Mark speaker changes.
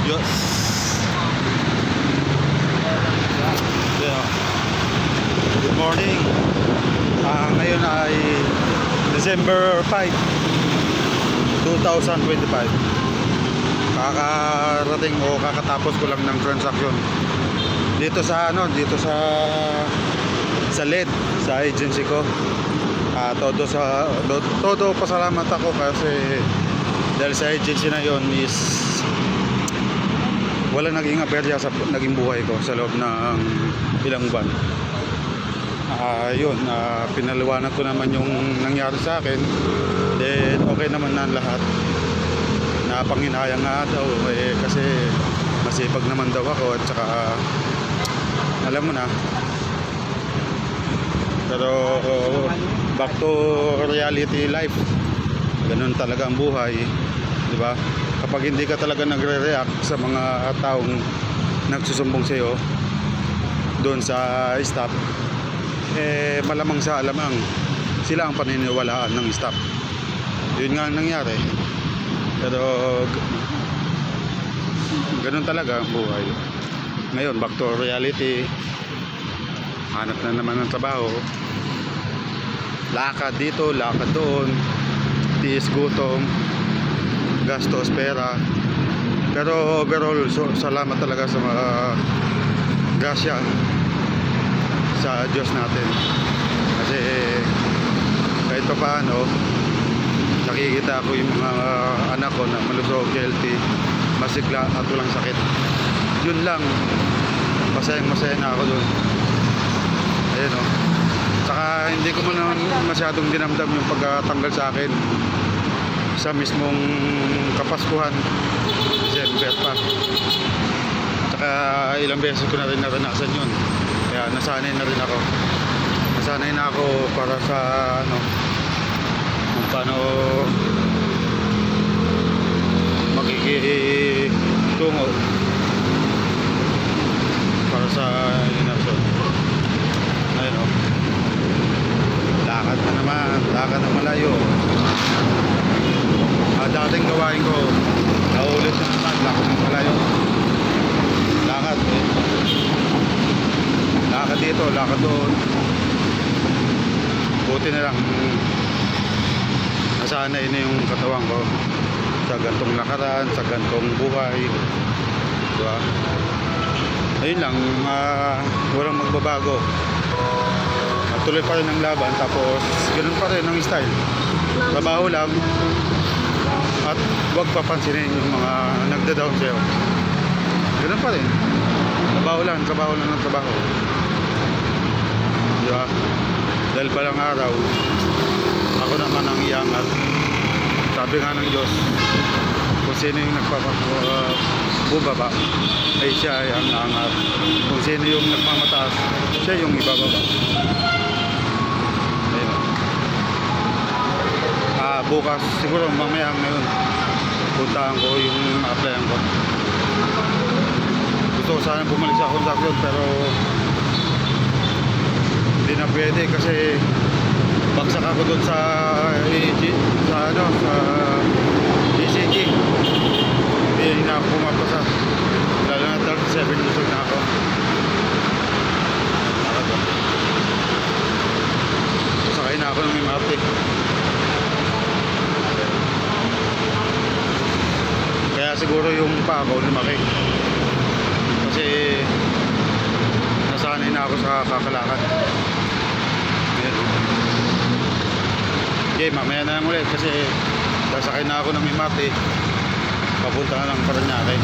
Speaker 1: Yes. Yeah. Good morning. Ngayon ay December 5, 2025. Kakarating o kakatapos ko lang ng transaction dito sa LED sa agency ko. Todo pasalamat ako kasi dahil sa agency na yon is wala naging aberya sa naging buhay ko sa loob ng ilang buwan. Pinaliwanag ko naman yung nangyari sa akin, then okay naman na lahat. Napanginayang nga daw kasi masipag naman daw ako at saka alam mo na. Pero back to reality life, ganun talaga ang buhay, di ba? Kapag hindi ka talaga nagre-react sa mga taong nagsusumbong sa iyo doon sa staff, malamang sa alamang sila ang paniniwalaan ng staff. Yun nga ang nangyari. Pero ganun talaga ang buhay. Ngayon, back to reality. Hanap na naman ng trabaho. Lakad dito, lakad doon. Tiis gutom, gastos, pera. Pero overall, salamat talaga sa mga grasya sa Diyos natin. Kasi kahit pa paano, nakikita ko yung mga anak ko na malusog, healthy, masigla at walang sakit. Yun lang, masaya na ako dun. Ayun o. Saka hindi ko man masyadong dinamdam yung pagkatanggal sa akin sa mismong Kapaskuhan, December pa. Saka ilang beses ko na rin naranasan yun. Kaya nasanay na rin ako. Nasanay na ako para sa kung paano makikitungo para sa inasyon. Ayun o. Lakad na naman, lakad na malayo. Dating gawain ko, naulit na naman, lakad na malayo. Lakad lakad dito, lakad doon. Buti na lang nasanay na yung katawan ko sa gantong lakaran, sa gantong buhay, diba? Ayun lang, walang magbabago. Tuloy pa rin ang laban, tapos ganun pa rin ang style. Trabaho lang at huwag papansinin yung mga nagda-down sa'yo. Ganun pa rin. Trabaho lang ng trabaho. Diba? Dahil palang araw, ako naman ang iangat. Sabi nga ng Diyos, kung sino yung nagpapababa, ay siya ay ang angat. Kung sino yung nagmamataas, siya yung ibababa. Bukas, siguro mamaya ngayon, puntahan ko yung applyan ko. Gusto ko sana bumalik sa construction pero hindi na pwede kasi bagsak ako doon sa ECG. Hindi na ako pumapasa. Lalo na 37 years old na ako. Sakay na ako ng MRT. Kaya siguro yung paa ko lumaki. Kasi nasanay na ako sa kakalakad. Ayan. Okay, mamaya na lang ulit kasi sasakay na ako ng MRT papunta na ng Parañaque.